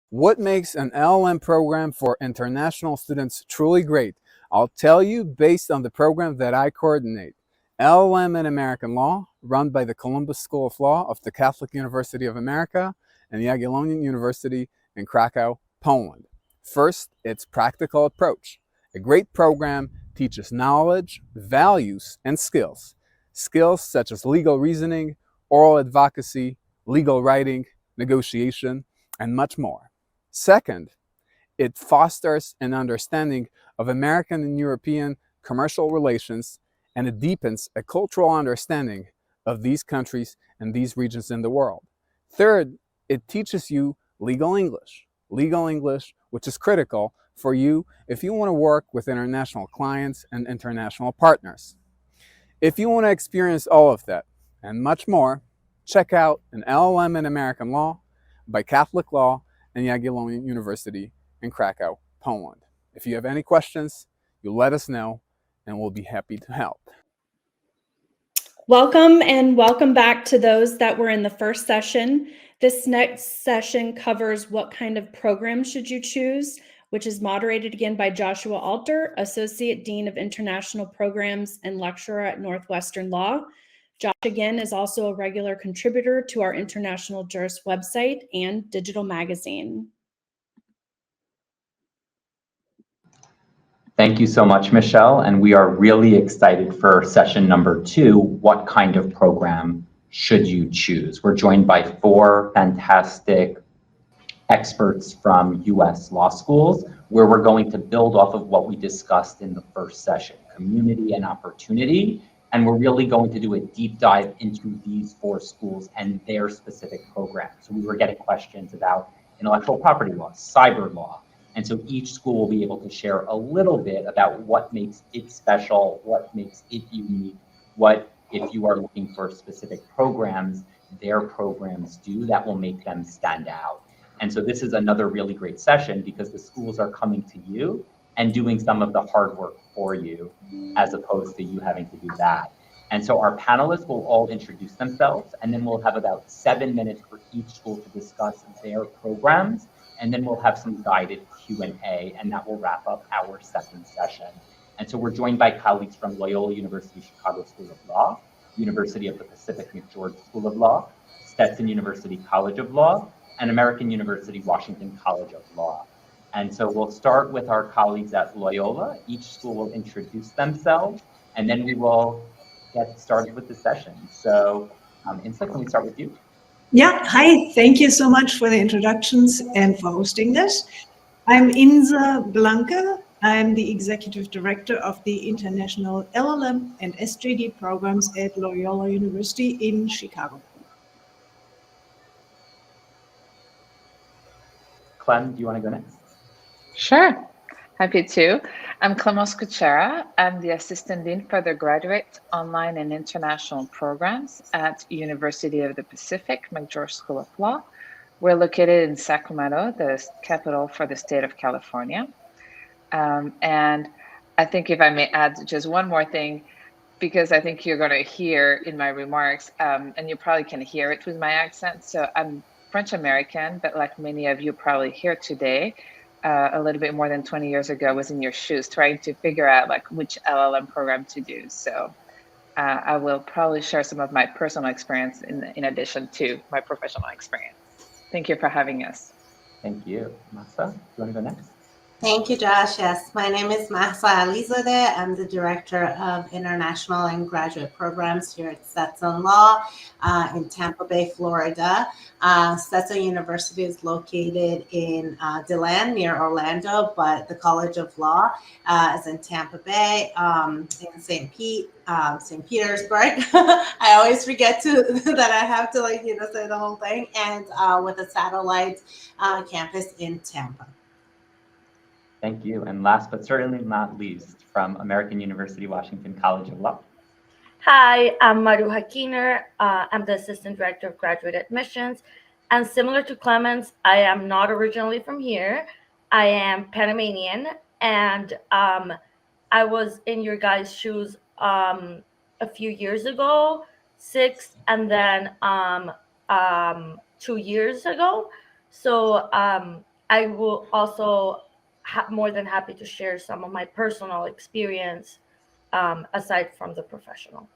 What makes an LLM program for international students truly great? I'll tell you based on the program that I coordinate. LLM in American Law, run by the Columbus School of Law of the Catholic University of America and the Jagiellonian University in Krakow, Poland. First, its practical approach. A great program teaches knowledge, values, and skills. Skills such as legal reasoning, oral advocacy, legal writing, negotiation, and much more. Second, it fosters an understanding of American and European commercial relations, and it deepens a cultural understanding of these countries and these regions in the world. Third, it teaches you legal English, which is critical for you if you want to work with international clients and international partners. If you want to experience all of that and much more, check out an LLM in American Law by Catholic Law and Jagiellonian University in Krakow, Poland. If you have any questions, you let us know and we'll be happy to help. Welcome and welcome back to those that were in the first session. This next session covers what kind of program should you choose, which is moderated again by Joshua Alter, Associate Dean of International Programs and Lecturer at Northwestern Law. Josh, again, is also a regular contributor to our International Jurist website and digital magazine. Thank you so much, Michelle. And we are really excited for session number 2, what kind of program should you choose? We're joined by 4 fantastic experts from US law schools, where we're going to build off of what we discussed in the first session, community and opportunity. And we're really going to do a deep dive into these 4 schools and their specific programs. So we were getting questions about intellectual property law, cyber law. And so each school will be able to share a little bit about what makes it special, what makes it unique, what, if you are looking for specific programs, their programs do that will make them stand out. And so this is another really great session because the schools are coming to you and doing some of the hard work for you, as opposed to you having to do that. And so our panelists will all introduce themselves, and then we'll have about 7 minutes for each school to discuss their programs, and then we'll have some guided Q&A, and that will wrap up our second session. And so we're joined by colleagues from Loyola University Chicago School of Law, University of the Pacific McGeorge School of Law, Stetson University College of Law, and American University Washington College of Law. And so we'll start with our colleagues at Loyola. Each school will introduce themselves, and then we will get started with the session. So Insa, can we start with you? Yeah, hi, thank you so much for the introductions and for hosting this. I'm Insa Blanke. I'm the Executive Director of the International LL.M and SJD programs at Loyola University in Chicago. Clem, do you want to go next? Sure, happy to. I'm Clémence Kucera. I'm the Assistant Dean for the Graduate Online and International Programs at University of the Pacific McGeorge School of Law. We're located in Sacramento, the capital for the state of California. And I think if I may add just one more thing, because I think you're going to hear in my remarks, and you probably can hear it with my accent. So I'm French American, but like many of you probably here today, a little bit more than 20 years ago, I was in your shoes trying to figure out like which LLM program to do. So I will probably share some of my personal experience in addition to my professional experience. Thank you for having us. Thank you. Mahsa, do you want to go next? Thank you, Josh. Yes, my name is Mahsa Alizadeh. I'm the Director of International and Graduate Programs here at Stetson Law in Tampa Bay, Florida. Stetson University is located in DeLand near Orlando, but the College of Law is in Tampa Bay, in St. Petersburg. I always forget that I have to say the whole thing, and with a satellite campus in Tampa. Thank you. And last but certainly not least, from American University Washington College of Law. Hi, I'm Maruja Kiener. I'm the Assistant Director of Graduate Admissions. And similar to Clémence, I am not originally from here. I am Panamanian, and I was in your guys' shoes a few years ago, 6, and then 2 years ago. So I will also more than happy to share some of my personal experience aside from the professional.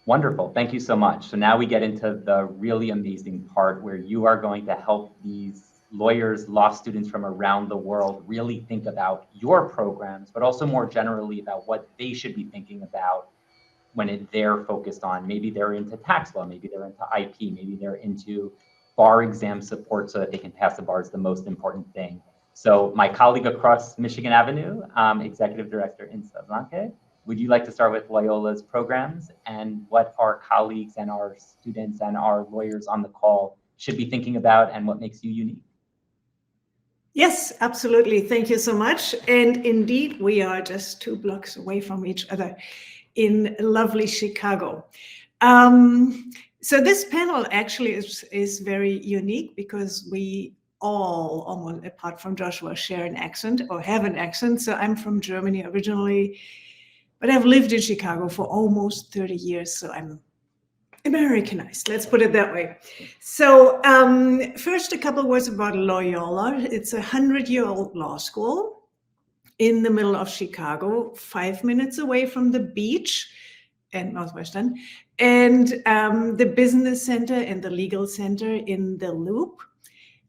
Wonderful. Thank you so much. So now we get into the really amazing part where you are going to help these lawyers, law students from around the world really think about your programs, but also more generally about what they should be thinking about when they're focused on. Maybe they're into tax law, maybe they're into IP, maybe they're into bar exam support so that they can pass the bar is the most important thing. So my colleague across Michigan Avenue, Executive Director Insa, Blanke, would you like to start with Loyola's programs and what our colleagues and our students and our lawyers on the call should be thinking about and what makes you unique? Yes, absolutely. Thank you so much. And indeed, we are just 2 blocks away from each other in lovely Chicago. So this panel actually is very unique because we all, almost apart from Joshua, share an accent or have an accent. So I'm from Germany originally, but I've lived in Chicago for almost 30 years. So I'm Americanized, let's put it that way. So first, a couple of words about Loyola. It's a 100-year-old law school in the middle of Chicago, 5 minutes away from the beach and Northwestern, and the business center and the legal center in the Loop.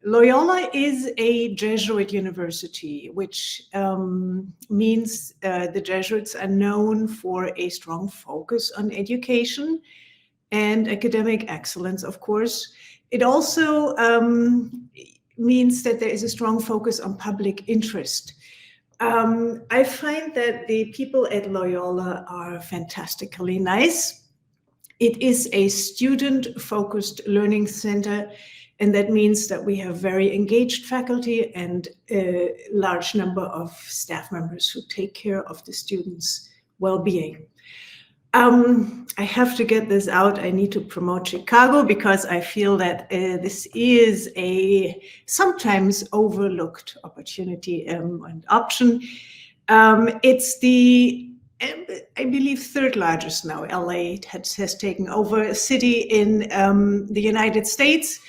Loyola is a Jesuit university, which means the Jesuits are known for a strong focus on education and academic excellence, of course. It also means that there is a strong focus on public interest. I find that the people at Loyola are fantastically nice. It is a student-focused learning center, and that means that we have very engaged faculty and a large number of staff members who take care of the students' well-being. I have to get this out. I need to promote Chicago because I feel that this is a sometimes overlooked opportunity and option. It's the, I believe, 3rd largest now. LA has taken over a city in the United States.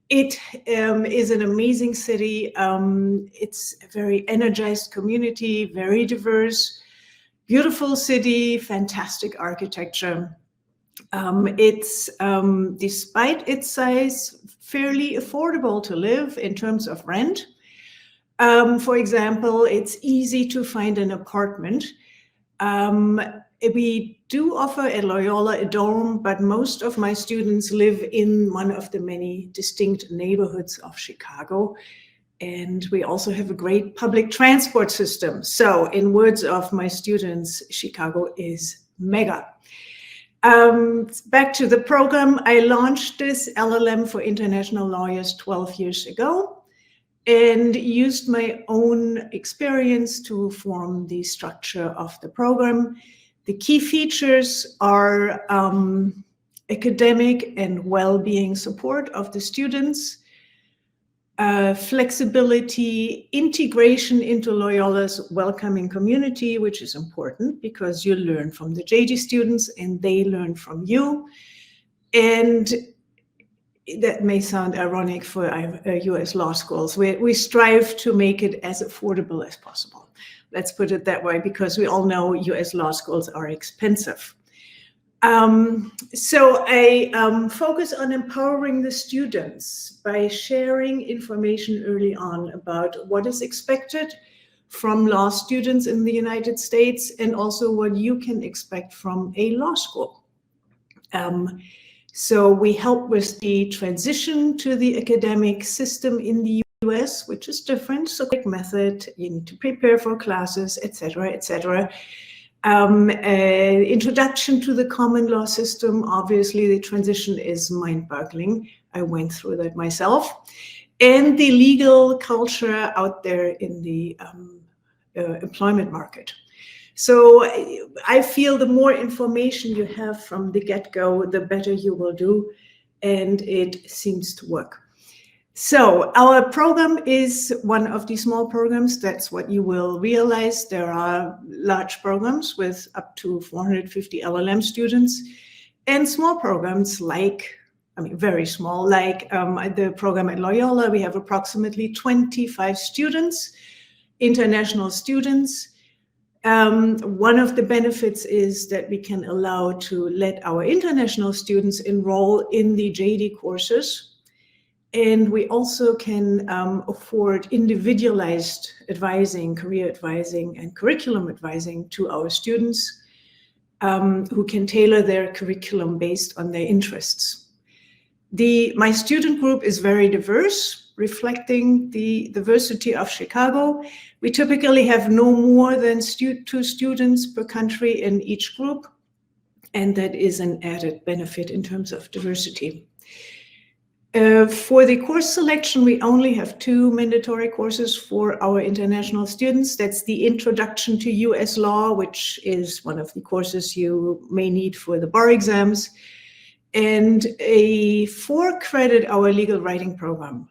It is an amazing city. It's a very energized community, very diverse. Beautiful city, fantastic architecture. It's, despite its size, fairly affordable to live in terms of rent. For example, it's easy to find an apartment. We do offer at Loyola a dorm, but most of my students live in one of the many distinct neighborhoods of Chicago. And we also have a great public transport system. So in words of my students, Chicago is mega. Back to the program, I launched this LLM for international lawyers 12 years ago and used my own experience to form the structure of the program. The key features are academic and well-being support of the students, flexibility, integration into Loyola's welcoming community, which is important because you learn from the JD students and they learn from you. And that may sound ironic for US law schools. We strive to make it as affordable as possible. Let's put it that way, because we all know US law schools are expensive. So I focus on empowering the students by sharing information early on about what is expected from law students in the United States and also what you can expect from a law school. So we help with the transition to the academic system in the US, which is different. So quick method, you need to prepare for classes, etc., etc. Introduction to the common law system. Obviously, the transition is mind-boggling. I went through that myself. And the legal culture out there in the employment market. So I feel the more information you have from the get-go, the better you will do, and it seems to work. So our program is one of the small programs. That's what you will realize. There are large programs with up to 450 LLM students and small programs like I mean, very small. Like the program at Loyola, we have approximately 25 students, international students. One of the benefits is that we can allow to let our international students enroll in the JD courses. And we also can afford individualized advising, career advising, and curriculum advising to our students who can tailor their curriculum based on their interests. My student group is very diverse, reflecting the diversity of Chicago. We typically have no more than 2 students per country in each group, and that is an added benefit in terms of diversity. For the course selection, we only have 2 mandatory courses for our international students. That's the Introduction to US Law, which is one of the courses you may need for the bar exams, and a 4-credit-hour legal writing program.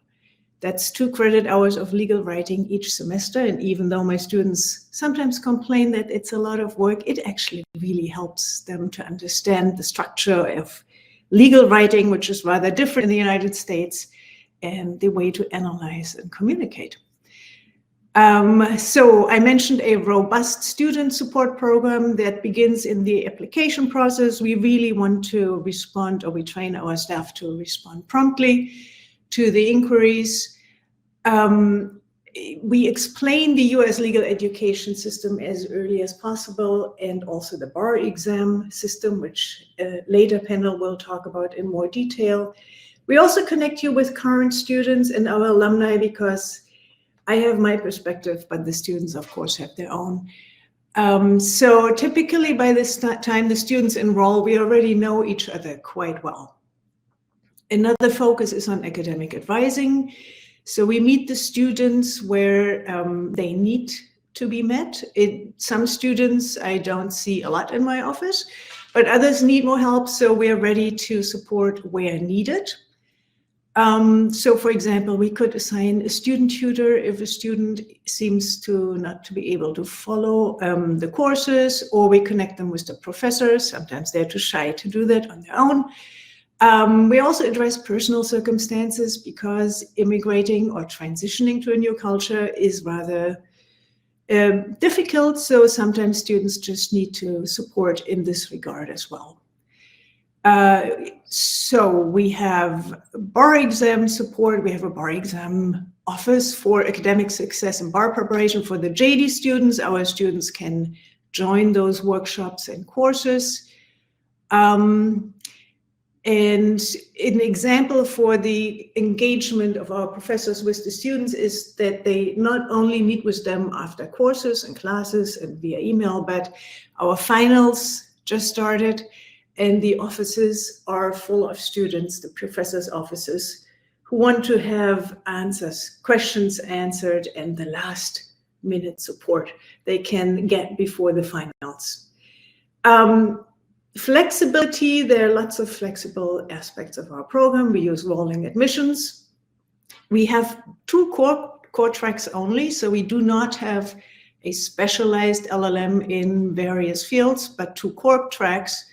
That's 2 credit hours of legal writing each semester. And even though my students sometimes complain that it's a lot of work, it actually really helps them to understand the structure of legal writing, which is rather different in the United States, and the way to analyze and communicate. So I mentioned a robust student support program that begins in the application process. We really want to respond, or we train our staff to respond promptly to the inquiries. We explain the US legal education system as early as possible, and also the bar exam system, which a later panel will talk about in more detail. We also connect you with current students and our alumni, because I have my perspective, but the students, of course, have their own. So typically by this time the students enroll, we already know each other quite well. Another focus is on academic advising. So we meet the students where they need to be met. Some students I don't see a lot in my office, but others need more help, so we are ready to support where needed. So for example, we could assign a student tutor if a student seems to not to be able to follow the courses, or we connect them with the professors. Sometimes they're too shy to do that on their own. We also address personal circumstances, because immigrating or transitioning to a new culture is rather difficult. So sometimes students just need to support in this regard as well. So we have bar exam support. We have a bar exam office for academic success and bar preparation for the JD students. Our students can join those workshops and courses. And an example for the engagement of our professors with the students is that they not only meet with them after courses and classes and via email, but our finals just started, and the offices are full of students, the professors' offices, who want to have questions answered, and the last minute support they can get before the finals. Flexibility, there are lots of flexible aspects of our program. We use rolling admissions. We have 2 core tracks only, so we do not have a specialized LLM in various fields, but 2 core tracks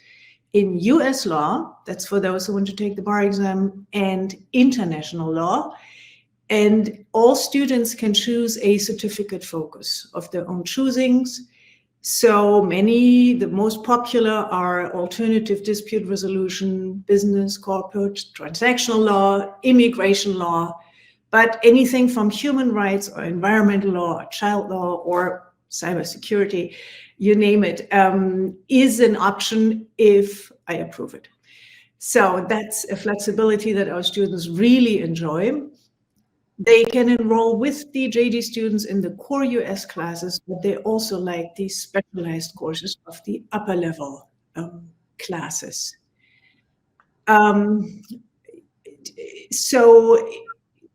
in US law, that's for those who want to take the bar exam, and international law. And all students can choose a certificate focus of their own choosings. So the most popular are alternative dispute resolution, business, corporate, transactional law, immigration law, but anything from human rights or environmental law, or child law, or cybersecurity, you name it, is an option if I approve it. So that's a flexibility that our students really enjoy. They can enroll with the JD students in the core US classes, but they also like the specialized courses of the upper level classes. So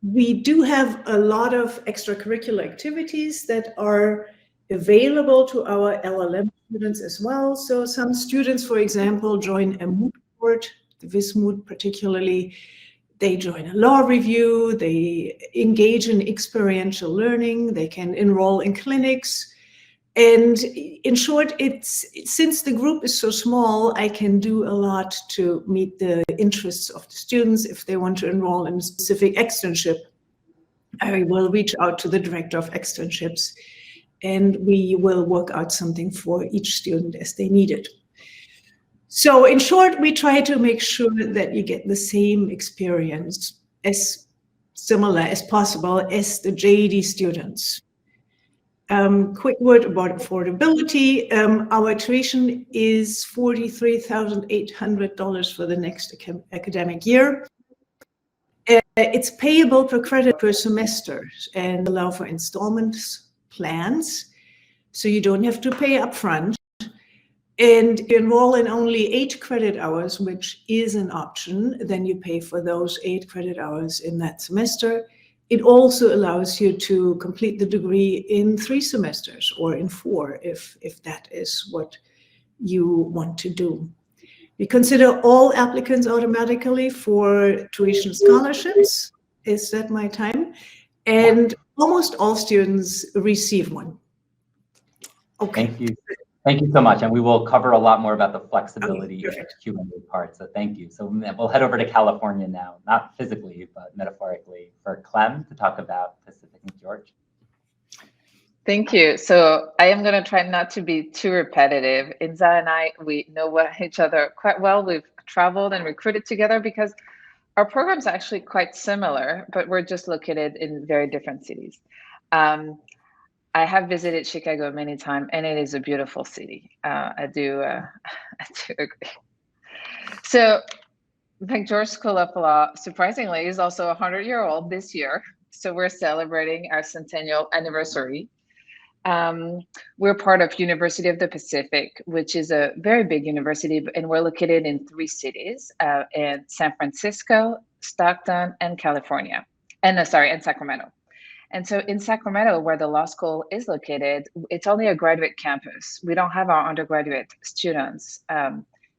we do have a lot of extracurricular activities that are available to our LLM students as well. So some students, for example, join a moot court, the Vismoot particularly. They join a law review, they engage in experiential learning, they can enroll in clinics. And in short, since the group is so small, I can do a lot to meet the interests of the students. If they want to enroll in a specific externship, I will reach out to the director of externships, and we will work out something for each student as they need it. So in short, we try to make sure that you get the same experience as similar as possible as the JD students. Quick word about affordability. Our tuition is $43,800 for the next academic year. It's payable per credit per semester and allow for installment plans, so you don't have to pay upfront. And you enroll in only 8 credit hours, which is an option, then you pay for those 8 credit hours in that semester. It also allows you to complete the degree in 3 semesters or in 4, if that is what you want to do. We consider all applicants automatically for tuition scholarships. Is that my time? And almost all students receive one. Okay. Thank you. Thank you so much. And we will cover a lot more about the flexibility of the Q&A part. So thank you. So we'll head over to California now, not physically, but metaphorically, for Clem to talk about Pacific McGeorge. Thank you. So I am going to try not to be too repetitive. Insa and I, we know each other quite well. We've traveled and recruited together because our programs are actually quite similar, but we're just located in very different cities. I have visited Chicago many times, and it is a beautiful city. I do agree. So McGeorge School of Law, surprisingly, is also 100-year-old this year. So we're celebrating our centennial anniversary. We're part of University of the Pacific, which is a very big university, and we're located in 3 cities, in San Francisco, Stockton, and California, and Sacramento. And so in Sacramento, where the law school is located, it's only a graduate campus. We don't have our undergraduate students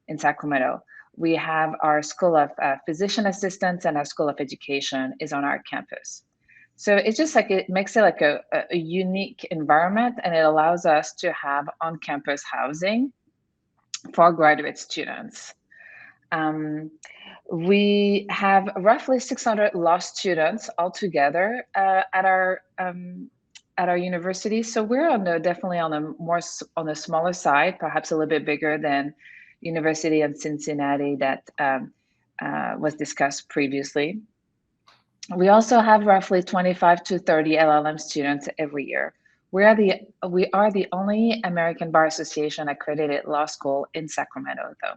in Sacramento. We have our School of Physician Assistants, and our School of Education is on our campus. So it's just like, it makes it like a unique environment, and it allows us to have on-campus housing for graduate students. We have roughly 600 law students altogether at our university. So we're definitely on the smaller side, perhaps a little bit bigger than University of Cincinnati that was discussed previously. We also have roughly 25 to 30 LL.M students every year. We are the only American Bar Association accredited law school in Sacramento, though.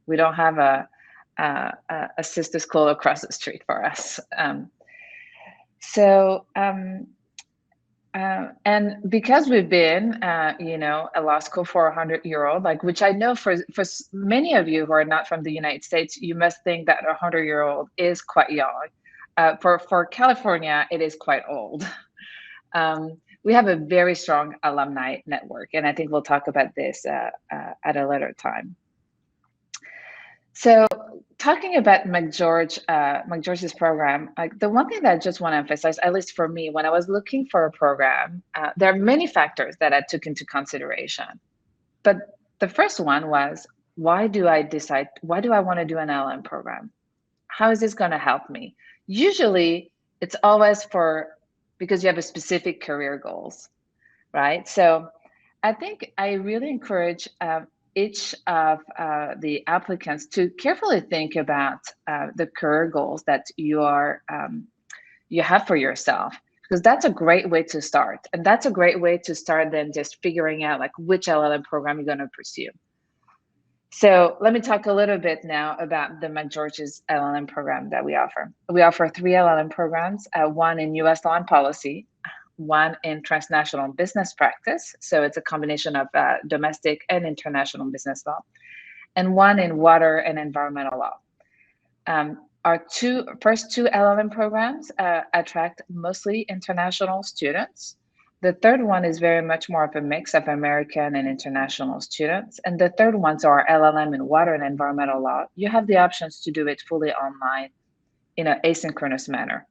We don't have a sister school across the street for us. And because we've been, a law school for 100-year-old, which I know for many of you who are not from the United States, you must think that 100-year-old is quite young. For California, it is quite old. We have a very strong alumni network, and I think we'll talk about this at a later time. So talking about McGeorge's program, the one thing that I just want to emphasize, at least for me, when I was looking for a program, there are many factors that I took into consideration. But the first one was, why do I want to do an LM program? How is this going to help me? Usually it's always because you have a specific career goals, right? So I think I really encourage each of the applicants to carefully think about the career goals that you have for yourself, because that's a great way to start. And that's a great way to start then just figuring out which LLM program you're going to pursue. So let me talk a little bit now about the McGeorge's LLM program that we offer. We offer 3 LLM programs, one in US law and policy, one in transnational business practice. So it's a combination of domestic and international business law, and one in water and environmental law. Our first two LLM programs attract mostly international students. The third one is very much more of a mix of American and international students. And the third ones are LLM in water and environmental law. You have the options to do it fully online in an asynchronous manner.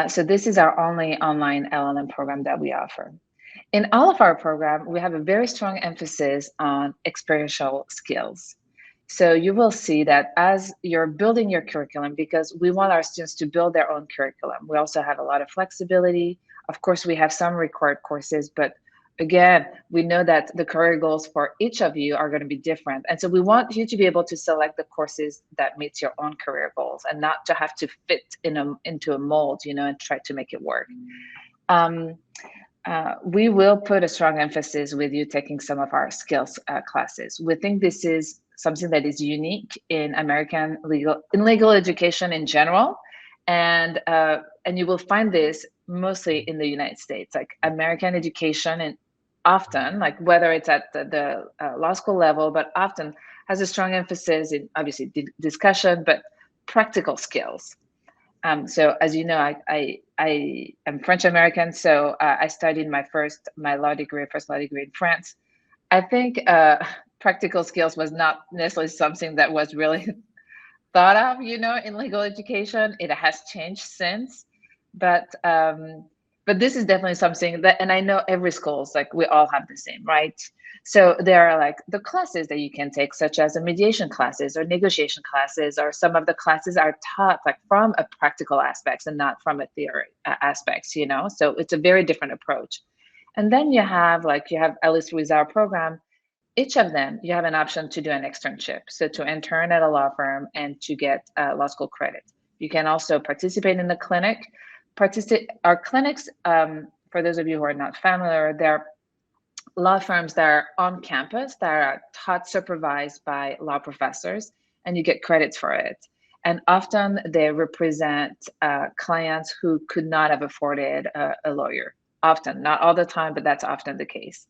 So this is our only online LLM program that we offer. In all of our program, we have a very strong emphasis on experiential skills. So you will see that as you're building your curriculum, because we want our students to build their own curriculum. We also have a lot of flexibility. Of course, we have some required courses, but again, we know that the career goals for each of you are going to be different. And so we want you to be able to select the courses that meet your own career goals and not to have to fit into a mold, and try to make it work. We will put a strong emphasis with you taking some of our skills classes. We think this is something that is unique in American legal education in general, and you will find this mostly in the United States. Like American education, and often, like whether it's at the law school level, but often has a strong emphasis in obviously discussion, but practical skills. So as you know, I am French American, so I studied my first law degree in France. I think practical skills was not necessarily something that was really thought of, in legal education. It has changed since, but this is definitely something that, and I know every school's like, we all have the same, right? So there are like the classes that you can take, such as mediation classes or negotiation classes, or some of the classes are taught like from a practical aspects and not from a theory aspects, so it's a very different approach. And then you have, at least with our program, each of them, you have an option to do an externship. So to intern at a law firm and to get law school credit. You can also participate in the clinic. Our clinics, for those of you who are not familiar, they're law firms that are on campus, that are taught, supervised by law professors, and you get credits for it. And often they represent clients who could not have afforded a lawyer. Often, not all the time, but that's often the case.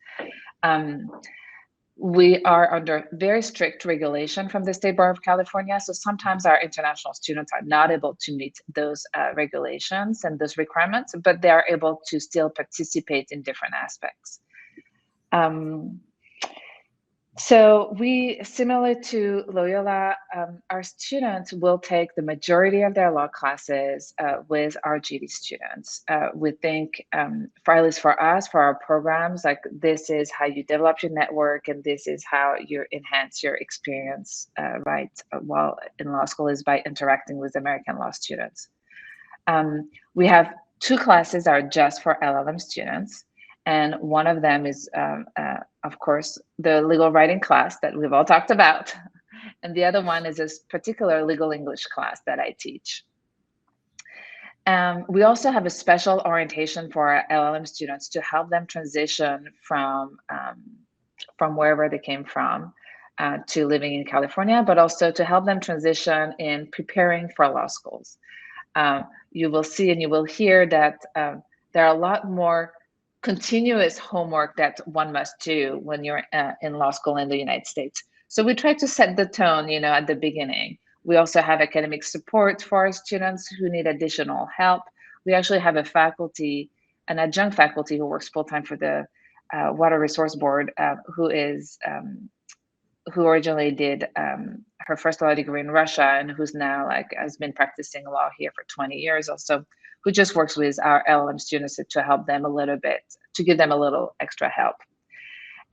We are under very strict regulation from the State Bar of California. So sometimes our international students are not able to meet those regulations and those requirements, but they are able to still participate in different aspects. So we, similar to Loyola, our students will take the majority of their law classes with our GD students. We think, at least for us, for our programs, like this is how you develop your network, and this is how you enhance your experience, right, while in law school, is by interacting with American law students. We have 2 classes that are just for LLM students. And one of them is, of course, the legal writing class that we've all talked about. And the other one is this particular legal English class that I teach. We also have a special orientation for our LLM students to help them transition from wherever they came from to living in California, but also to help them transition in preparing for law schools. You will see and you will hear that there are a lot more continuous homework that one must do when you're in law school in the United States. So we try to set the tone, at the beginning. We also have academic support for our students who need additional help. We actually have an adjunct faculty who works full-time for the Water Resource Board, who originally did her first law degree in Russia and who's now has been practicing law here for 20 years also, who just works with our LLM students to help them a little bit, to give them a little extra help.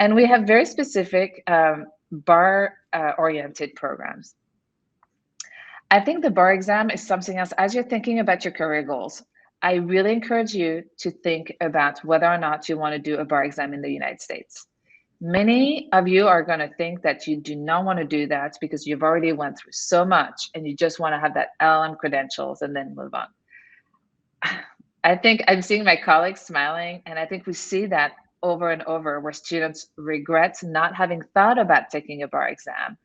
And we have very specific bar-oriented programs. I think the bar exam is something else. As you're thinking about your career goals, I really encourage you to think about whether or not you want to do a bar exam in the United States. Many of you are going to think that you do not want to do that because you've already went through so much and you just want to have that LLM credentials and then move on. I think I'm seeing my colleagues smiling, and I think we see that over and over where students regret not having thought about taking a bar exam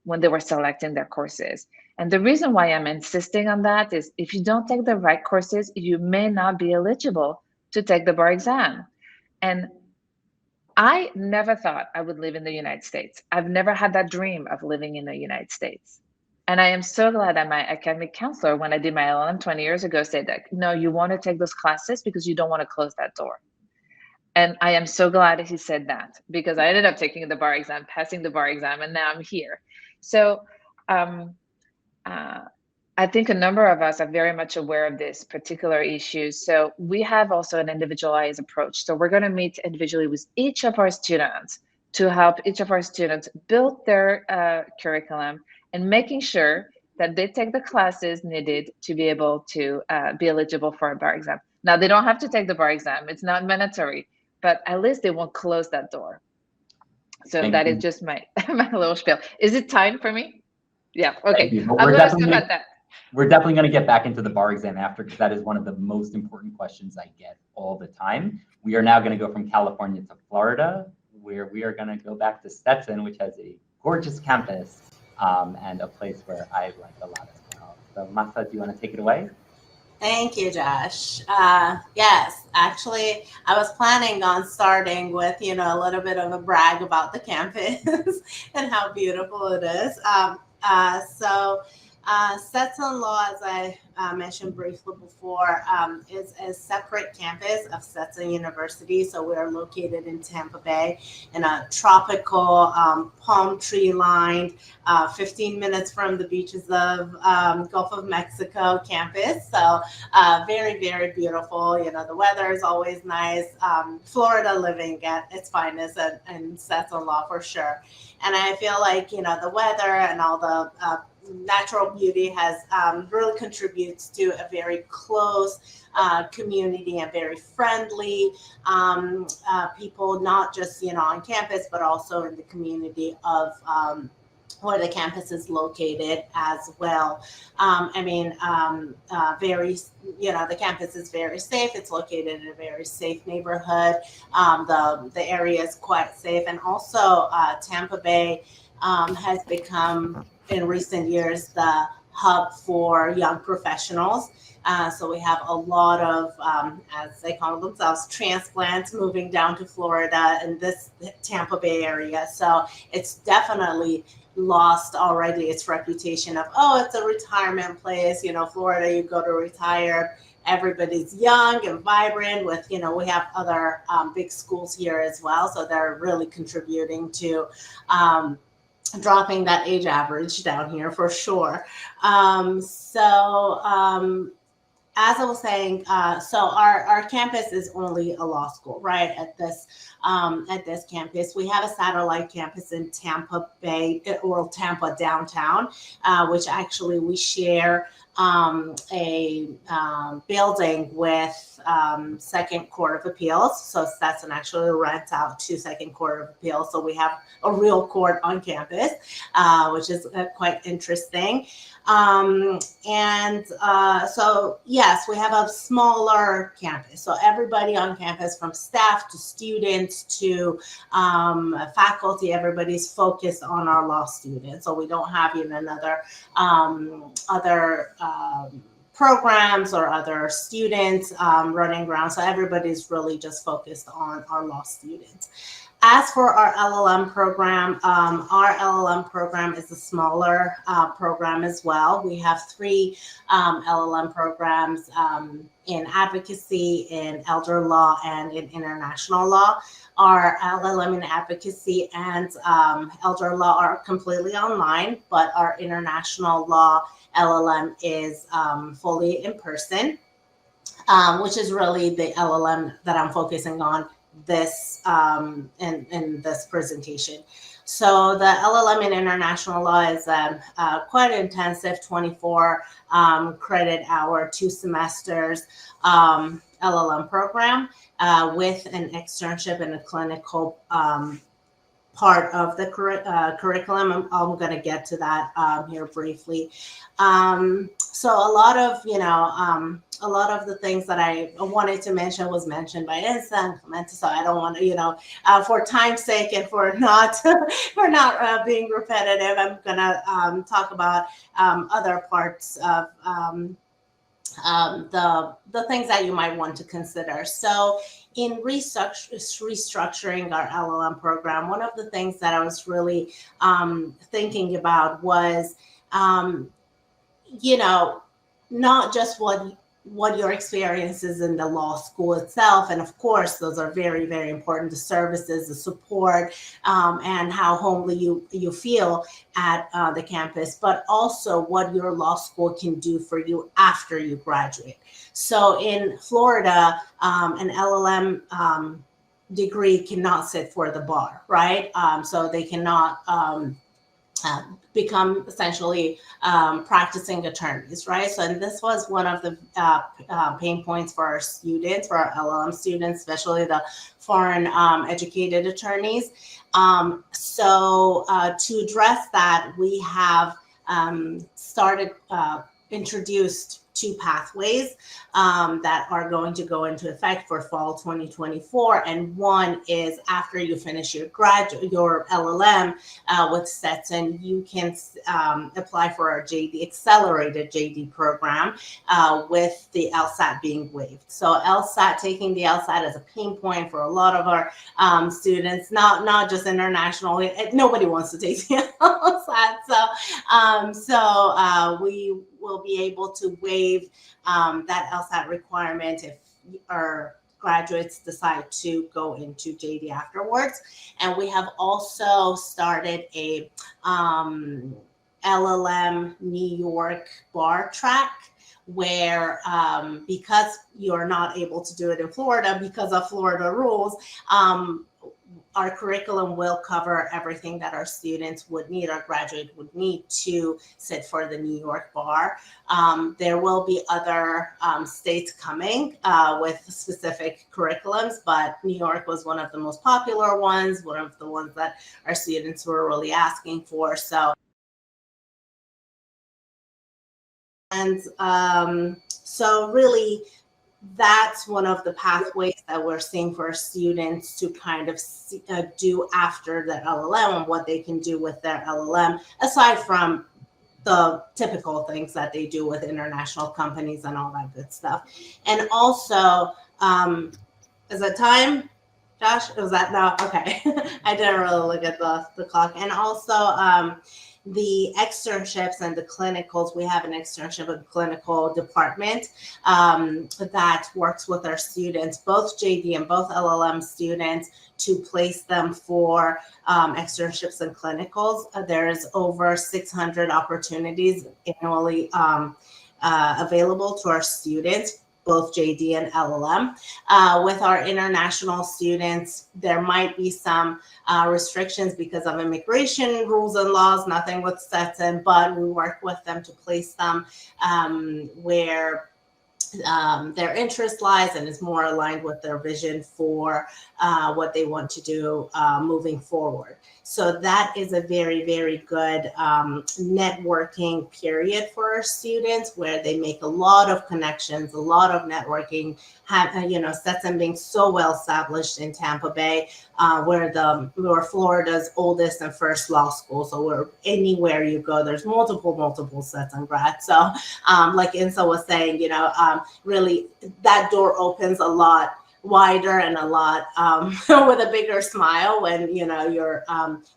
when they were selecting their courses. And the reason why I'm insisting on that is if you don't take the right courses, you may not be eligible to take the bar exam. And I never thought I would live in the United States. I've never had that dream of living in the United States. And I am so glad that my academic counselor, when I did my LLM 20 years ago, said that, no, you want to take those classes because you don't want to close that door. And I am so glad that he said that, because I ended up taking the bar exam, passing the bar exam, and now I'm here. So I think a number of us are very much aware of this particular issue. So we have also an individualized approach. So we're going to meet individually with each of our students to help each of our students build their curriculum and making sure that they take the classes needed to be able to be eligible for a bar exam. Now, they don't have to take the bar exam. It's not mandatory, but at least they won't close that door. So Thank that you. is just my little spiel. Is it time for me? Yeah, okay. You. I'm going to stop at that. We're definitely going to get back into the bar exam after, because that is one of the most important questions I get all the time. We are now going to go from California to Florida, where we are going to go back to Stetson, which has a gorgeous campus and a place where I like a lot as well. So Mahsa, do you want to take it away? Thank you, Josh. Yes, actually, I was planning on starting with, a little bit of a brag about the campus and how beautiful it is. Stetsonlaw, as I mentioned briefly before, is a separate campus of Stetson University. So we are located in Tampa Bay in a tropical, palm tree lined, 15 minutes from the beaches of Gulf of Mexico campus. So very, very beautiful. The weather is always nice. Florida living at its finest and Stetsonlaw for sure. And I feel like, the weather and all the natural beauty has really contributes to a very close community and very friendly people, not just on campus, but also in the community of where the campus is located as well. The campus is very safe. It's located in a very safe neighborhood. The area is quite safe, and also Tampa Bay has become, in recent years, the hub for young professionals. So we have a lot of, as they call themselves, transplants moving down to Florida in this Tampa Bay area. So it's definitely lost already its reputation of, it's a retirement place. Florida, you go to retire. Everybody's young and vibrant with, we have other big schools here as well. So they're really contributing to dropping that age average down here for sure. As I was saying, so our campus is only a law school, right? At this campus, we have a satellite campus in Tampa Bay, or Tampa downtown, which actually we share a building with Second Court of Appeals. So Stetson actually rents out to Second Court of Appeals. So we have a real court on campus, which is quite interesting. So yes, we have a smaller campus. So everybody on campus, from staff to students to faculty, everybody's focused on our law students. So we don't have even other programs or other students running around. So everybody's really just focused on our law students. As for our LLM program, is a smaller program as well. We have 3 LLM programs in advocacy, in elder law, and in international law. Our LLM in advocacy and elder law are completely online, but our international law LLM is fully in person, which is really the LLM that I'm focusing on this in this presentation. So the LLM in international law is quite intensive, 24 credit hour, 2 semesters LLM program with an externship and a clinical part of the curriculum. I'm going to get to that here briefly. So a lot of the things that I wanted to mention was mentioned by Insa and Clémence. So I don't want to, for time's sake and for not being repetitive, I'm going to talk about other parts of the things that you might want to consider. So in restructuring our LLM program, one of the things that I was really thinking about was, not just what what your experience is in the law school itself. And of course, those are very, very important, the services, the support, and how homely you feel at the campus, but also what your law school can do for you after you graduate. So in Florida, an LLM degree cannot sit for the bar, right? So they cannot become essentially practicing attorneys, right? So, and this was one of the pain points for our students, for our LLM students, especially the foreign educated attorneys. So to address that, we have introduced 2 pathways that are going to go into effect for fall 2024. And one is after you finish your LLM with Stetson, you can apply for our accelerated JD program with the LSAT being waived. So taking the LSAT is a pain point for a lot of our students, not just international. Nobody wants to take the LSAT. So we will be able to waive that LSAT requirement if our graduates decide to go into JD afterwards. And we have also started a LLM New York bar track where because you're not able to do it in Florida because of Florida rules, our curriculum will cover everything that our students would need, our graduate would need to sit for the New York bar. There will be other states coming with specific curriculums, but New York was one of the most popular ones, one of the ones that our students were really asking for. So, and so really, that's one of the pathways that we're seeing for students to kind of do after their LLM and what they can do with their LLM, aside from the typical things that they do with international companies and all that good stuff. And also, is it time, Josh? Was that no? Okay. I didn't really look at the clock. And also, the externships and the clinicals, we have an externship and clinical department that works with our students, both JD and both LLM students, to place them for externships and clinicals. There's over 600 opportunities annually available to our students, both JD and LLM. With our international students, there might be some restrictions because of immigration rules and laws, nothing with Stetson, but we work with them to place them where their interest lies and is more aligned with their vision for what they want to do moving forward. So that is a very, very good networking period for our students where they make a lot of connections, a lot of networking. Stetson being so well established in Tampa Bay, we're Florida's oldest and first law school. So we're anywhere you go, there's multiple Stetson grads. So like Insa was saying, really that door opens a lot wider and a lot with a bigger smile when you're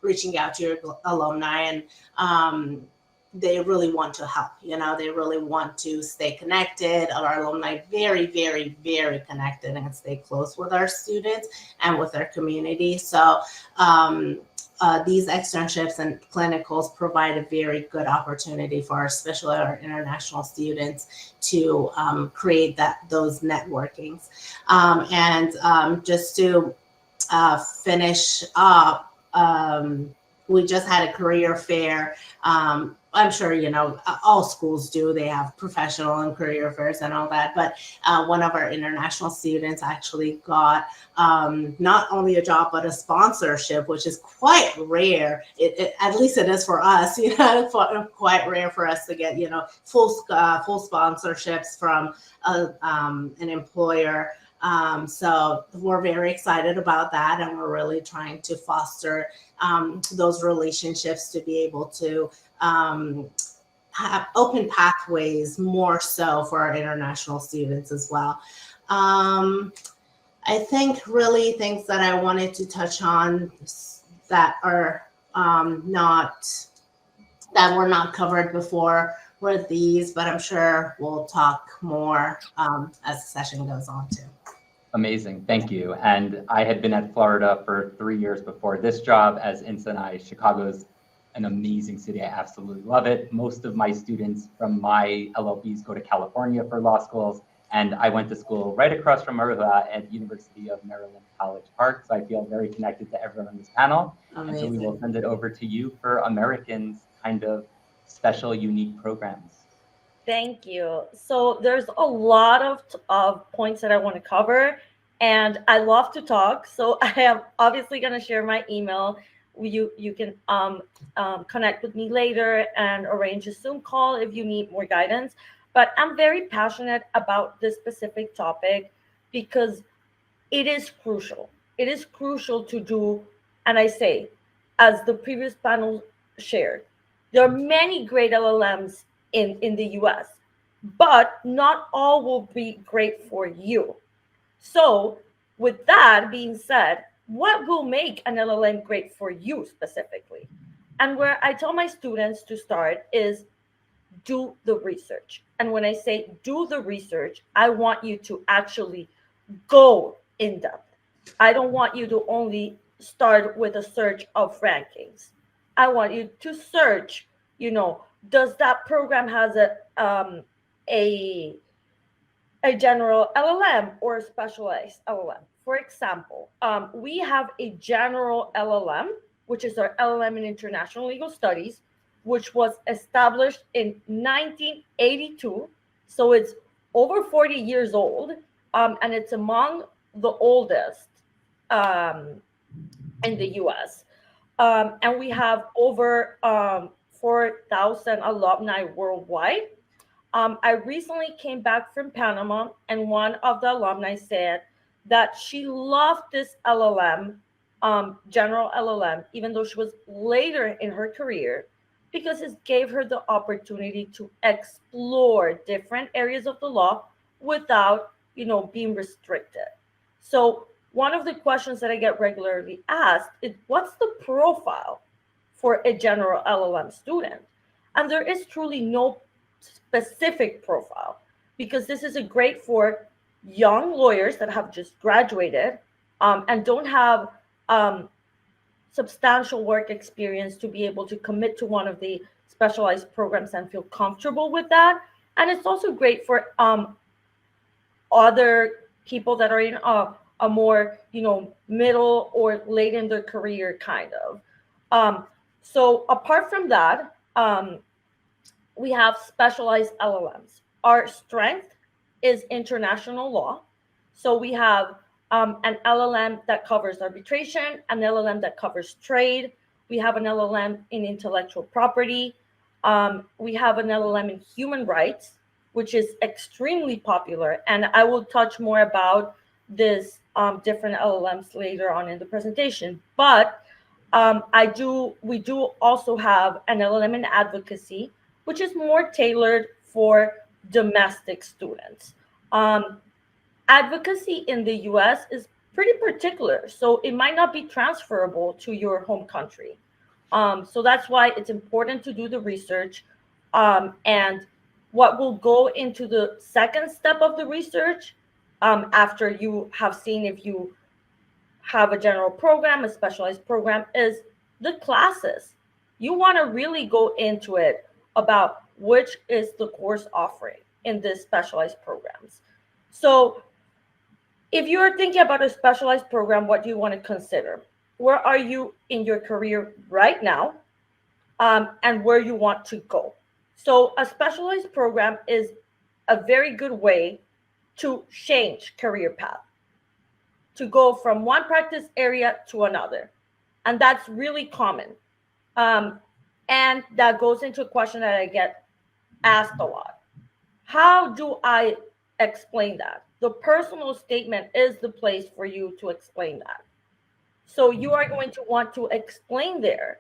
reaching out to your alumni, and they really want to help. They really want to stay connected. Our alumni very, very, very connected and stay close with our students and with our community. So these externships and clinicals provide a very good opportunity for especially our international students to create those networkings. And just to finish up, we just had a career fair. I'm sure, all schools do. They have professional and career fairs and all that. But one of our international students actually got not only a job, but a sponsorship, which is quite rare. At least it is for us, quite rare for us to get, full sponsorships from an employer. So we're very excited about that. And we're really trying to foster those relationships to be able to have open pathways more so for our international students as well. I think really things that I wanted to touch on that are that were not covered before were these, but I'm sure we'll talk more as the session goes on too. Amazing, thank you. And I had been at Florida for 3 years before this job as Insa and I. Chicago's an amazing city. I absolutely love it. Most of my students from my LLBs go to California for law schools. And I went to school right across from Maruja at University of Maryland College Park. So I feel very connected to everyone on this panel. Amazing. And so we will send it over to you for Americans' kind of special, unique programs. Thank you. So there's a lot of points that I want to cover, and I love to talk. So I am obviously going to share my email. You can connect with me later and arrange a Zoom call if you need more guidance. But I'm very passionate about this specific topic because it is crucial. It is crucial to do, and I say, as the previous panel shared, there are many great LLMs in the US, but not all will be great for you. So with that being said, what will make an LLM great for you specifically? And where I tell my students to start is do the research. And when I say do the research, I want you to actually go in depth. I don't want you to only start with a search of rankings. I want you to search, does that program has a general LLM or a specialized LLM? For example, we have a general LLM, which is our LLM in International Legal Studies, which was established in 1982. So it's over 40 years old, and it's among the oldest in the US. And we have over 4,000 alumni worldwide. I recently came back from Panama, and one of the alumni said that she loved this LLM, general LLM, even though she was later in her career, because it gave her the opportunity to explore different areas of the law without, being restricted. So one of the questions that I get regularly asked is, what's the profile for a general LLM student? And there is truly no specific profile, because this is a great for young lawyers that have just graduated and don't have substantial work experience to be able to commit to one of the specialized programs and feel comfortable with that. And it's also great for other people that are in a more, middle or late in their career kind of. So apart from that, we have specialized LLMs. Our strength is international law. So we have an LLM that covers arbitration, an LLM that covers trade. We have an LLM in intellectual property. We have an LLM in human rights, which is extremely popular. And I will touch more about this different LLMs later on in the presentation. But we do also have an LLM in advocacy, which is more tailored for domestic students. Advocacy in the US is pretty particular, so it might not be transferable to your home country. So that's why it's important to do the research. And what will go into the second step of the research, after you have seen if you have a general program, a specialized program, is the classes. You want to really go into it about which is the course offering in this specialized programs. So if you're thinking about a specialized program, what do you want to consider? Where are you in your career right now, and where you want to go? So a specialized program is a very good way to change career path, to go from one practice area to another. And that's really common. And that goes into a question that I get asked a lot. How do I explain that? The personal statement is the place for you to explain that. So you are going to want to explain there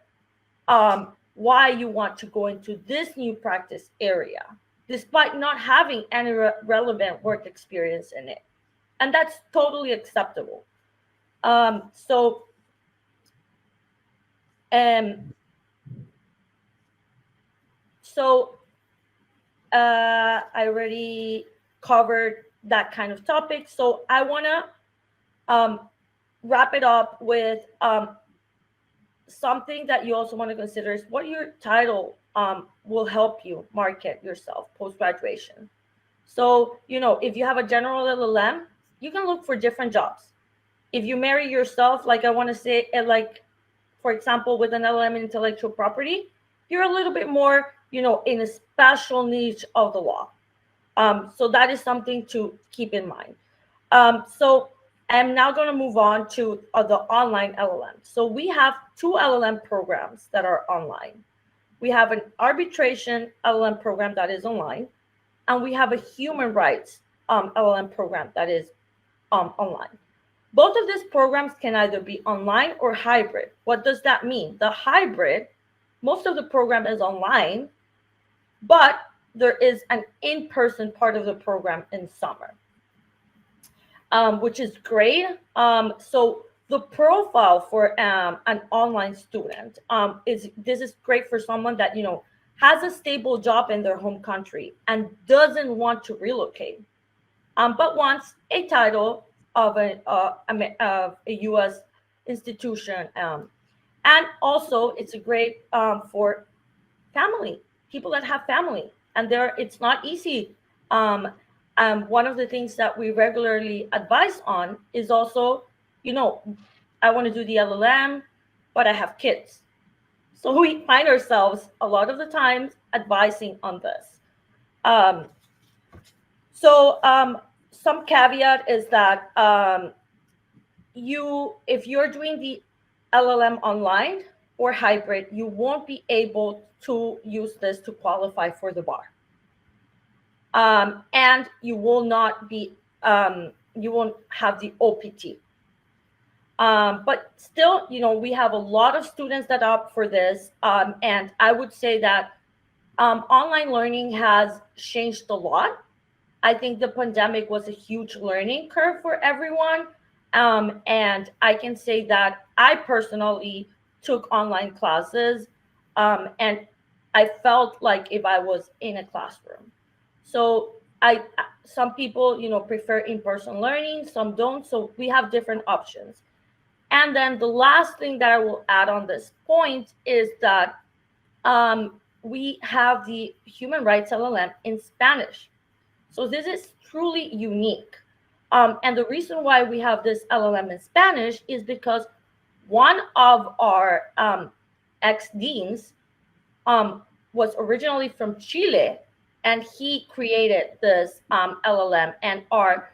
why you want to go into this new practice area, despite not having any relevant work experience in it. And that's totally acceptable. So I already covered that kind of topic. So I want to wrap it up with something that you also want to consider is what your title will help you market yourself post-graduation. So, if you have a general LLM, you can look for different jobs. If you marry yourself, like I want to say, like, for example, with an LLM in intellectual property, you're a little bit more, in a special niche of the law. So that is something to keep in mind. So I'm now going to move on to the online LLM. So we have 2 LLM programs that are online. We have an arbitration LLM program that is online, and we have a human rights LLM program that is online. Both of these programs can either be online or hybrid. What does that mean? The hybrid, most of the program is online, but there is an in-person part of the program in summer, which is great. So the profile for an online student this is great for someone that has a stable job in their home country and doesn't want to relocate, but wants a title of a U.S. institution, and also it's a great for family, people that have family, and it's not easy. One of the things that we regularly advise on is also, I want to do the LLM, but I have kids. So we find ourselves a lot of the times advising on this. Some caveat is that if you're doing the LLM online or hybrid, you won't be able to use this to qualify for the bar. And you will not be, you won't have the OPT. But still, we have a lot of students that opt for this. And I would say that online learning has changed a lot. I think the pandemic was a huge learning curve for everyone. And I can say that I personally took online classes, and I felt like if I was in a classroom. So some people, prefer in-person learning, some don't. So we have different options. And then the last thing that I will add on this point is that we have the human rights LLM in Spanish. So this is truly unique. And the reason why we have this LLM in Spanish is because one of our ex-deans was originally from Chile, and he created this LLM, and our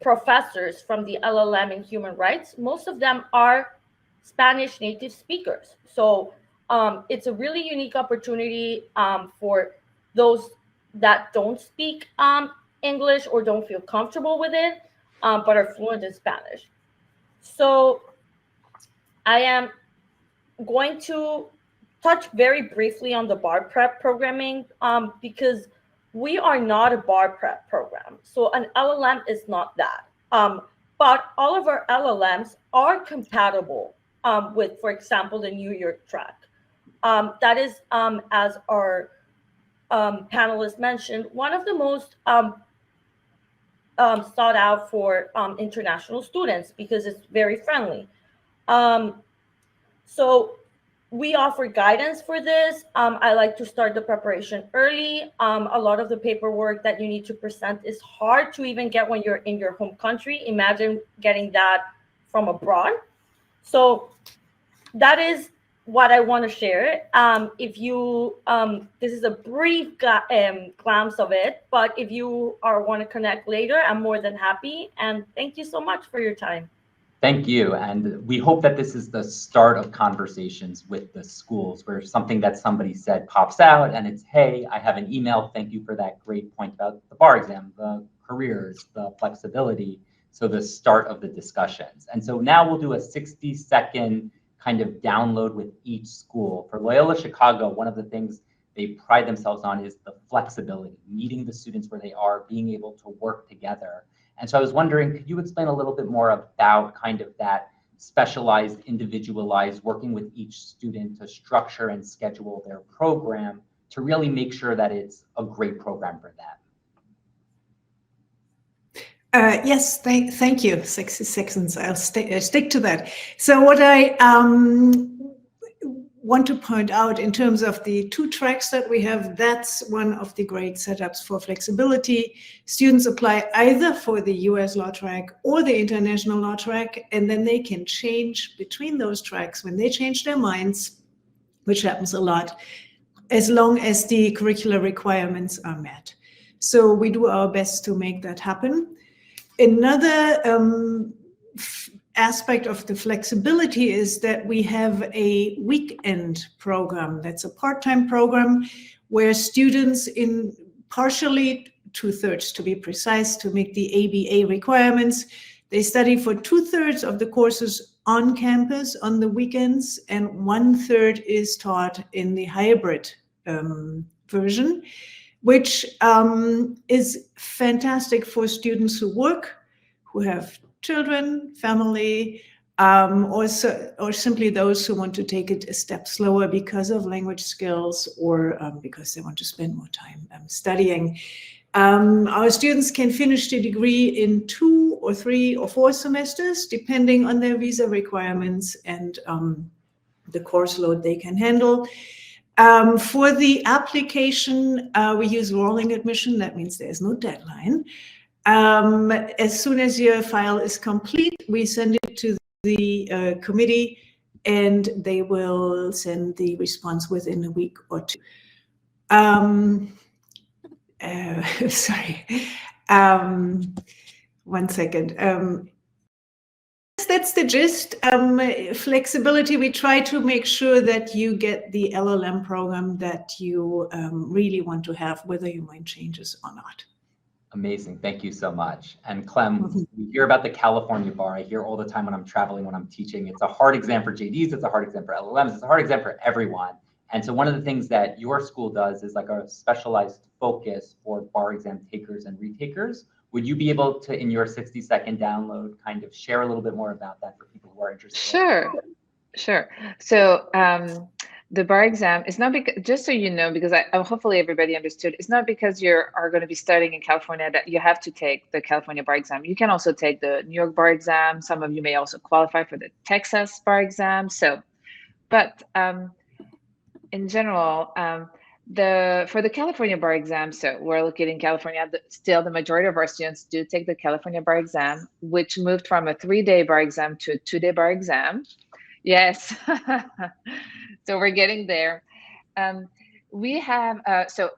professors from the LLM in human rights, most of them are Spanish native speakers. So it's a really unique opportunity for those that don't speak English or don't feel comfortable with it, but are fluent in Spanish. So I am going to touch very briefly on the bar prep programming because we are not a bar prep program. So an LLM is not that. But all of our LLMs are compatible with, for example, the New York track. That is, as our panelists mentioned, one of the most sought out for international students because it's very friendly. So we offer guidance for this. I like to start the preparation early. A lot of the paperwork that you need to present is hard to even get when you're in your home country. Imagine getting that from abroad. So that is what I want to share. If you, this is a brief glance of it, but if you want to connect later, I'm more than happy. And thank you so much for your time. Thank you. And we hope that this is the start of conversations with the schools where something that somebody said pops out and it's, hey, I have an email. Thank you for that great point about the bar exam, the careers, the flexibility. So the start of the discussions. And so now we'll do a 60-second kind of download with each school. For Loyola Chicago, one of the things they pride themselves on is the flexibility, meeting the students where they are, being able to work together. And so I was wondering, could you explain a little bit more about kind of that specialized, individualized, working with each student to structure and schedule their program to really make sure that it's a great program for them? Yes, thank you. 60 seconds. I'll stick to that. So what I want to point out in terms of the 2 tracks that we have, that's one of the great setups for flexibility. Students apply either for the US law track or the international law track, and then they can change between those tracks when they change their minds, which happens a lot, as long as the curricular requirements are met. So we do our best to make that happen. Another aspect of the flexibility is that we have a weekend program. That's a part-time program where students in partially 2/3 to be precise, to meet the ABA requirements, they study for 2/3 of the courses on campus on the weekends, and 1/3 is taught in the hybrid version, which is fantastic for students who work, who have children, family, or simply those who want to take it a step slower because of language skills or because they want to spend more time studying. Our students can finish the degree in 2 or 3 or 4 semesters, depending on their visa requirements and the course load they can handle. For the application, we use rolling admission. That means there's no deadline. As soon as your file is complete, we send it to the committee, and they will send the response within a week or 2. Sorry. 1 second. That's the gist. Flexibility, we try to make sure that you get the LLM program that you really want to have, whether your mind changes or not. Amazing. Thank you so much. And Clem, we hear about the California bar. I hear all the time when I'm traveling, when I'm teaching. It's a hard exam for JDs. It's a hard exam for LLMs. It's a hard exam for everyone. And so one of the things that your school does is like a specialized focus for bar exam takers and retakers. Would you be able to, in your 60-second download, kind of share a little bit more about that for people who are interested? Sure. So the bar exam is not because, just so you know, because hopefully everybody understood, it's not because you are going to be studying in California that you have to take the California bar exam. You can also take the New York bar exam. Some of you may also qualify for the Texas bar exam. So, but in general, for the California bar exam, so we're located in California, still the majority of our students do take the California bar exam, which moved from a 3-day bar exam to a 2-day bar exam. Yes, so we're getting there. We have, so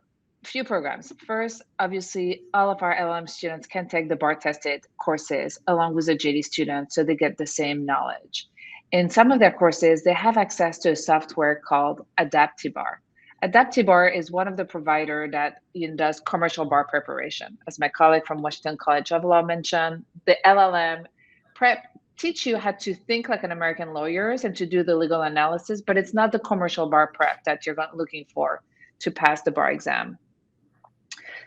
few programs. First, obviously, all of our LLM students can take the bar tested courses along with the JD students, so they get the same knowledge. In some of their courses, they have access to a software called AdaptiBar. AdaptiBar is one of the provider that does commercial bar preparation. As my colleague from Washington College of Law mentioned, the LLM prep teach you how to think like an American lawyers and to do the legal analysis, but it's not the commercial bar prep that you're looking for to pass the bar exam.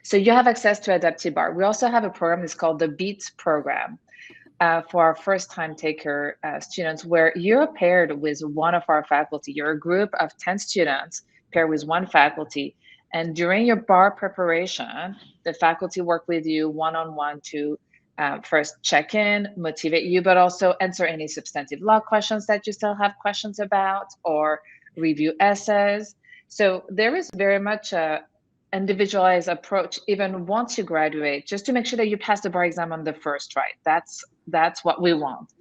So you have access to AdaptiBar. We also have a program that's called the BEAT program for our first-time taker students, where you're paired with one of our faculty. You're a group of 10 students paired with one faculty. And during your bar preparation, the faculty work with you one-on-one to first check in, motivate you, but also answer any substantive law questions that you still have questions about, or review essays. So there is very much a individualized approach even once you graduate, just to make sure that you pass the bar exam on the first try. That's what we want.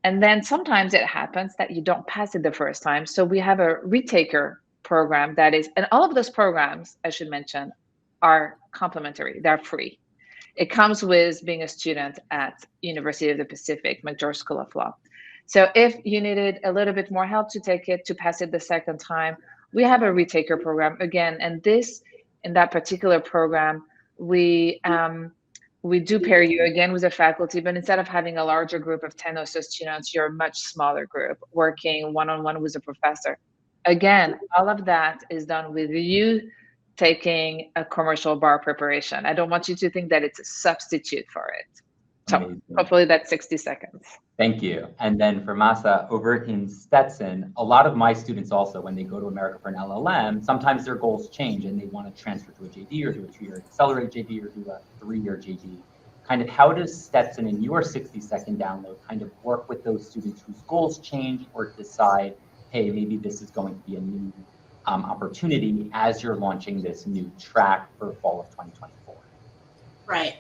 And then sometimes it happens that you don't pass it the first time. So we have a retaker program that is, and all of those programs, I should mention, are complimentary. They're free. It comes with being a student at University of the Pacific, McGeorge School of Law. So if you needed a little bit more help to take it, to pass it the second time, we have a retaker program again. And this, in that particular program, we do pair you again with a faculty, but instead of having a larger group of 10 or so students, you're a much smaller group working one-on-one with a professor. Again, all of that is done with you taking a commercial bar preparation. I don't want you to think that it's a substitute for it. Amazing. Hopefully that's 60 seconds. Thank you. And then for Mahsa, over in Stetson, a lot of my students also, when they go to America for an LLM, sometimes their goals change and they want to transfer to a JD or do a 2-year accelerated JD or do a 3-year JD. Kind of how does Stetson in your 60-second download kind of work with those students whose goals change or decide, hey, maybe this is going to be a new opportunity as you're launching this new track for fall of 2024? Right.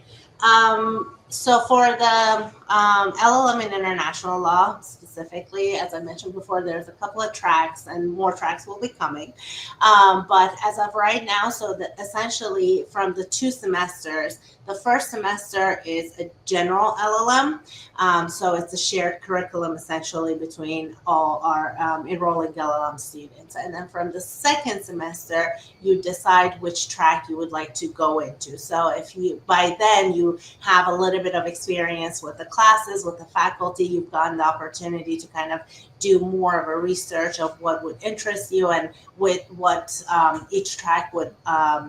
So for the LLM in international law specifically, as I mentioned before, there's a couple of tracks and more tracks will be coming. But as of right now, so that essentially from the 2 semesters, the first semester is a general LLM. So it's a shared curriculum essentially between all our enrolling LLM students. And then from the second semester, you decide which track you would like to go into. So if you, by then you have a little bit of experience with the classes, with the faculty, you've gotten the opportunity to kind of do more of a research of what would interest you and with what each track would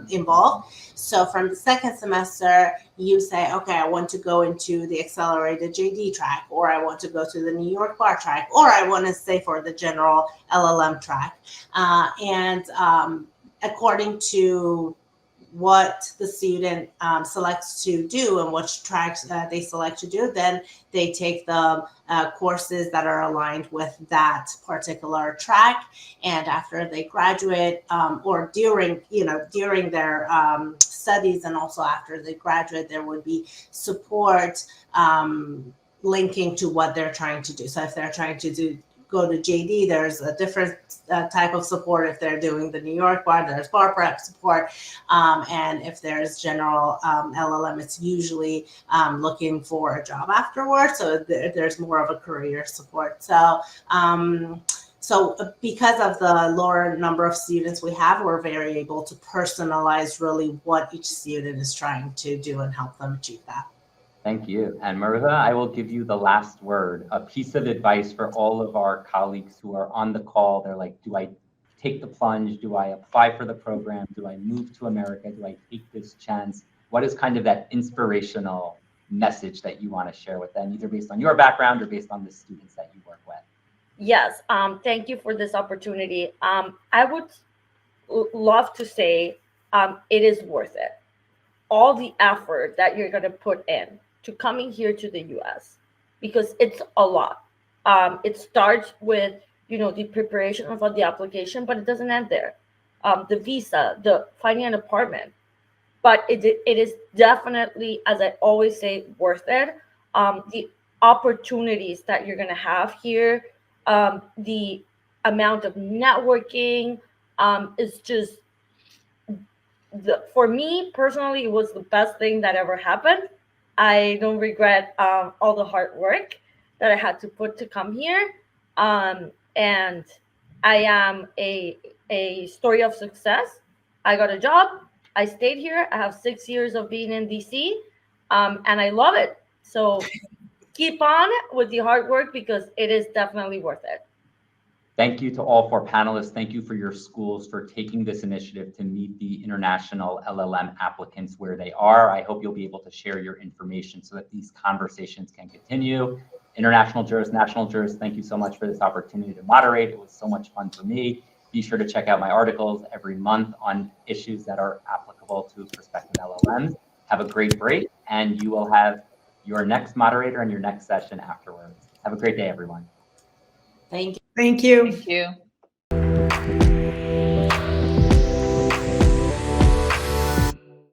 involve. So from the second semester, you say, okay, I want to go into the accelerated JD track, or I want to go to the New York bar track, or I want to stay for the general LLM track. According to what the student selects to do and which tracks they select to do, then they take the courses that are aligned with that particular track. And after they graduate, or during their studies, and also after they graduate, there would be support linking to what they're trying to do. So if they're trying to go to JD, there's a different type of support. If they're doing the New York bar, there's bar prep support. And if there's general LLM, it's usually looking for a job afterwards. So there's more of a career support. So because of the lower number of students we have, we're very able to personalize really what each student is trying to do and help them achieve that. Thank you. And Maruja, I will give you the last word, a piece of advice for all of our colleagues who are on the call. They're like, do I take the plunge? Do I apply for the program? Do I move to America? Do I take this chance? What is kind of that inspirational message that you want to share with them, either based on your background or based on the students that you work with? Yes, thank you for this opportunity. I would love to say it is worth it. All the effort that you're going to put in to coming here to the US, because it's a lot. It starts with, the preparation of the application, but it doesn't end there. The visa, the finding an apartment, but it is definitely, as I always say, worth it. The opportunities that you're going to have here, the amount of networking is just, for me personally, it was the best thing that ever happened. I don't regret all the hard work that I had to put to come here. And I am a story of success. I got a job. I stayed here. I have 6 years of being in DC, and I love it. So keep on with the hard work, because it is definitely worth it. Thank you to all 4 panelists. Thank you for your schools for taking this initiative to meet the international LLM applicants where they are. I hope you'll be able to share your information so that these conversations can continue. International jurists, national jurists, thank you so much for this opportunity to moderate. It was so much fun for me. Be sure to check out my articles every month on issues that are applicable to prospective LLMs. Have a great break, and you will have your next moderator and your next session afterwards. Have a great day, everyone. Thank you. Thank you. Thank you.